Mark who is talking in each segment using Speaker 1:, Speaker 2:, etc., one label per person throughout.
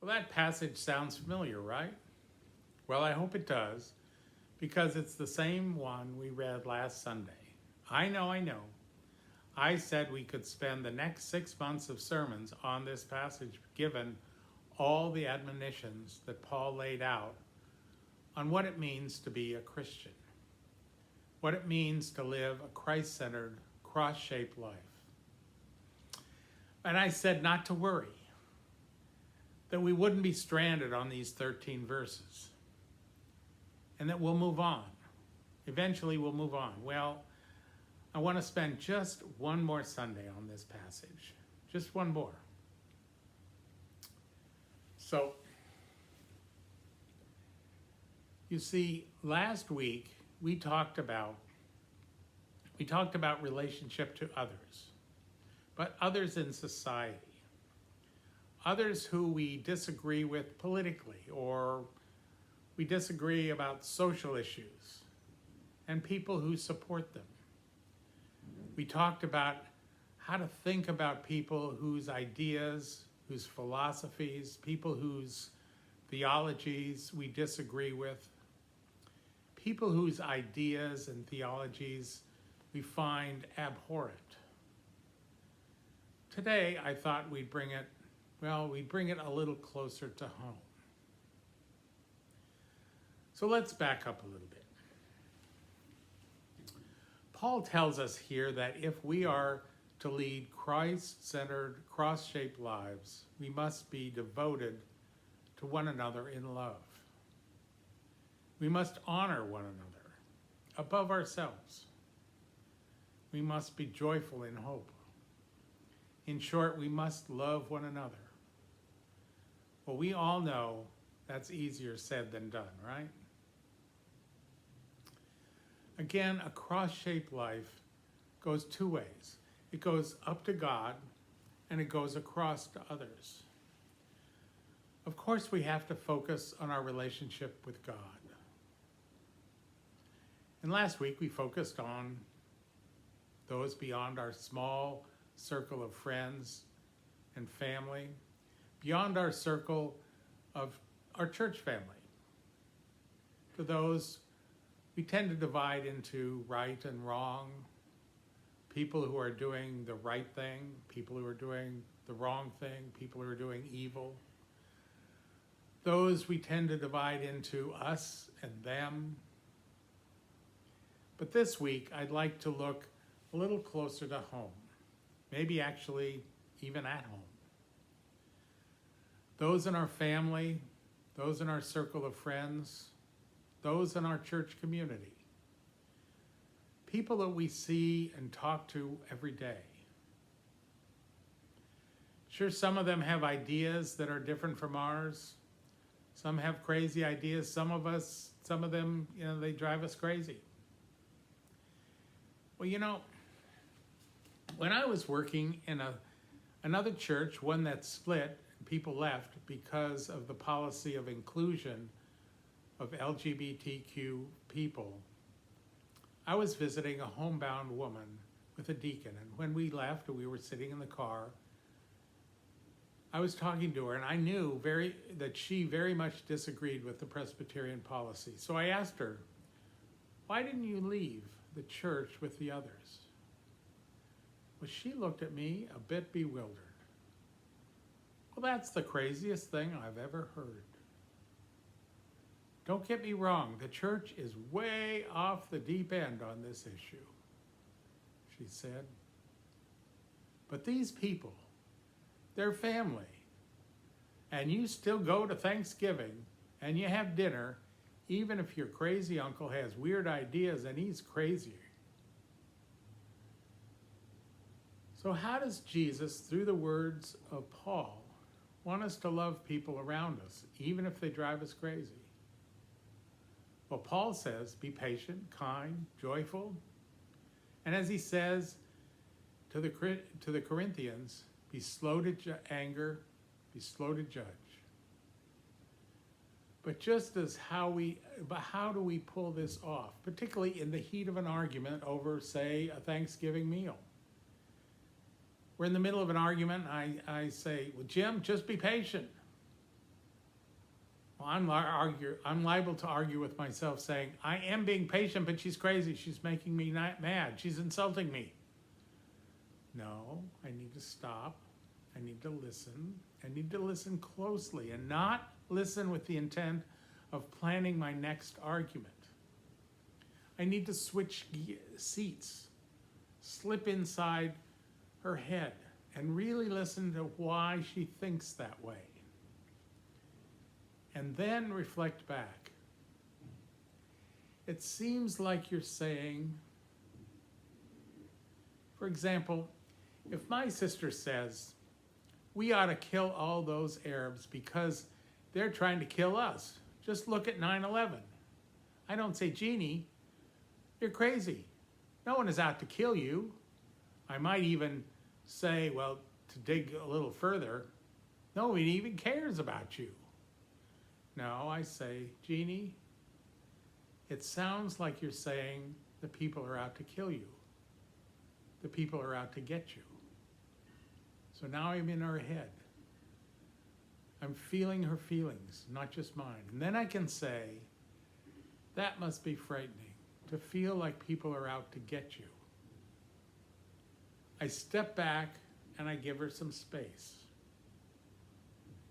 Speaker 1: Well, that passage sounds familiar, right? Well, I hope it does, because it's the same one we read last Sunday. I know. I said we could spend the next 6 months of sermons on this passage, given all the admonitions that Paul laid out on what it means to be a Christian, what it means to live a Christ-centered, cross-shaped life. And I said not to worry, that we wouldn't be stranded on these 13 verses, and that we'll move on. Eventually we'll move on. Well, I want to spend just one more Sunday on this passage, just one more. So, you see, last week we talked about relationship to others, but others in society, others who we disagree with politically, or we disagree about social issues, and people who support them. We talked about how to think about people whose ideas, whose philosophies, people whose theologies we disagree with, people whose ideas and theologies we find abhorrent. Today, I thought we'd bring it a little closer to home. So let's back up a little bit. Paul tells us here that if we are to lead Christ-centered, cross-shaped lives, we must be devoted to one another in love. We must honor one another above ourselves. We must be joyful in hope. In short, we must love one another. Well, we all know that's easier said than done, right? Again, a cross-shaped life goes two ways. It goes up to God, and it goes across to others. Of course, we have to focus on our relationship with God. And last week, we focused on those beyond our small circle of friends and family, beyond our circle of our church family. To those, we tend to divide into right and wrong, people who are doing the right thing, people who are doing the wrong thing, people who are doing evil. Those we tend to divide into us and them. But this week, I'd like to look a little closer to home, maybe actually even at home. Those in our family, those in our circle of friends, those in our church community, people that we see and talk to every day. Sure, some of them have ideas that are different from ours. Some have crazy ideas. Some of them, they drive us crazy. Well, when I was working in another church, one that split, people left because of the policy of inclusion of LGBTQ people, I was visiting a homebound woman with a deacon. And when we left, we were sitting in the car, I was talking to her, and I knew that she very much disagreed with the Presbyterian policy. So I asked her, why didn't you leave the church with the others? Well, she looked at me a bit bewildered. Well, that's the craziest thing I've ever heard. Don't get me wrong, the church is way off the deep end on this issue, she said. But these people, they're family. And you still go to Thanksgiving and you have dinner, even if your crazy uncle has weird ideas and he's crazier. So how does Jesus, through the words of Paul, want us to love people around us, even if they drive us crazy? Well, Paul says, be patient, kind, joyful. And as he says to the Corinthians, be slow to anger, be slow to judge. But how do we pull this off, particularly in the heat of an argument over, say, a Thanksgiving meal? We're in the middle of an argument, and I say, well, Jim, just be patient. Well, I'm liable to argue with myself saying, I am being patient, but she's crazy. She's making me mad. She's insulting me. No, I need to stop. I need to listen. I need to listen closely and not listen with the intent of planning my next argument. I need to switch seats, slip inside her head, and really listen to why she thinks that way. And then reflect back. It seems like you're saying, for example, if my sister says, we ought to kill all those Arabs because they're trying to kill us. Just look at 9/11. I don't say, Jeannie, you're crazy. No one is out to kill you. I might even say, well, to dig a little further, nobody even cares about you. No, I say, Jeannie, it sounds like you're saying the people are out to kill you. The people are out to get you. So now I'm in her head. I'm feeling her feelings, not just mine. And then I can say, that must be frightening, to feel like people are out to get you. I step back and I give her some space.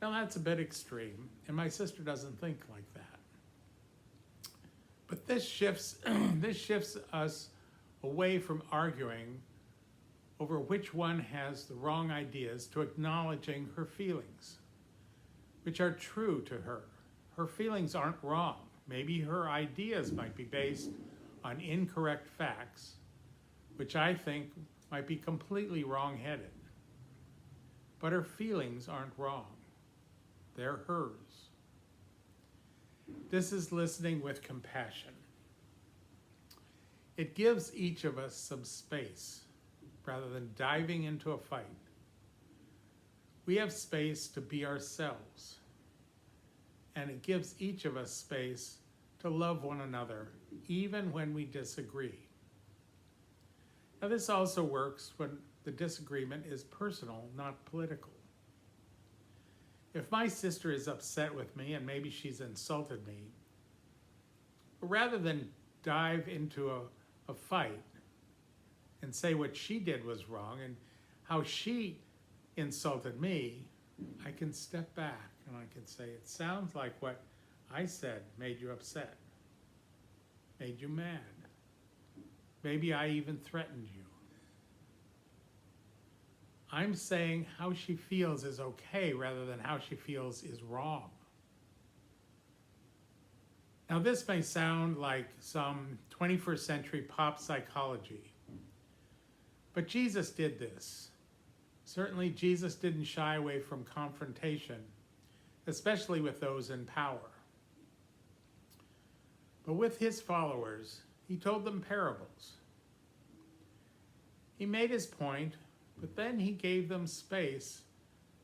Speaker 1: Now that's a bit extreme, and my sister doesn't think like that. But this shifts us away from arguing over which one has the wrong ideas to acknowledging her feelings, which are true to her. Her feelings aren't wrong. Maybe her ideas might be based on incorrect facts, which I think might be completely wrong-headed. But her feelings aren't wrong. They're hers. This is listening with compassion. It gives each of us some space rather than diving into a fight. We have space to be ourselves, and it gives each of us space to love one another, even when we disagree. Now, this also works when the disagreement is personal, not political. If my sister is upset with me and maybe she's insulted me, rather than dive into a fight and say what she did was wrong and how she insulted me, I can step back and I can say, it sounds like what I said made you upset, made you mad. Maybe I even threatened you. I'm saying how she feels is okay rather than how she feels is wrong. Now, this may sound like some 21st century pop psychology, but Jesus did this. Certainly, Jesus didn't shy away from confrontation, especially with those in power. But with his followers, he told them parables. He made his point, but then he gave them space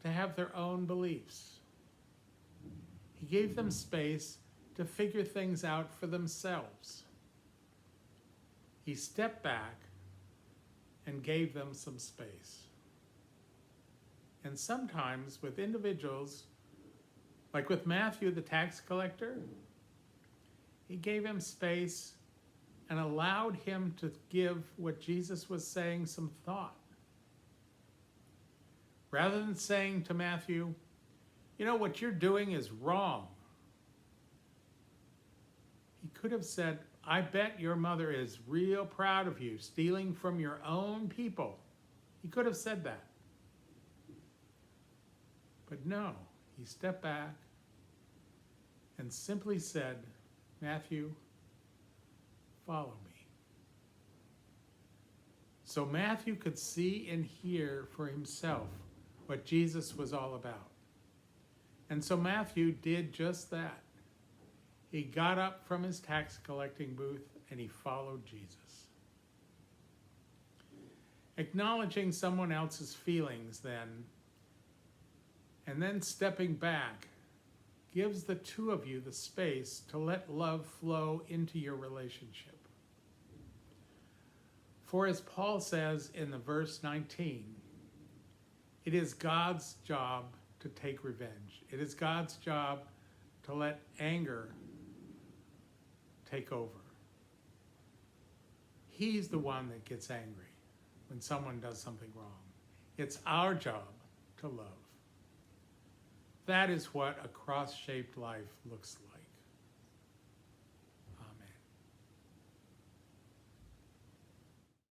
Speaker 1: to have their own beliefs. He gave them space to figure things out for themselves. He stepped back and gave them some space. And sometimes with individuals, like with Matthew the tax collector, he gave him space and allowed him to give what Jesus was saying some thought. Rather than saying to Matthew, you know, what you're doing is wrong, he could have said, I bet your mother is real proud of you, stealing from your own people. He could have said that. But no, he stepped back and simply said, Matthew, follow me. So Matthew could see and hear for himself what Jesus was all about. And so Matthew did just that. He got up from his tax collecting booth and he followed Jesus. Acknowledging someone else's feelings then, and then stepping back, gives the two of you the space to let love flow into your relationship. For as Paul says in the verse 19, it is God's job to take revenge. It is God's job to to let anger take over. He's the one that gets angry when someone does something wrong. It's our job to love. That is what a cross-shaped life looks like.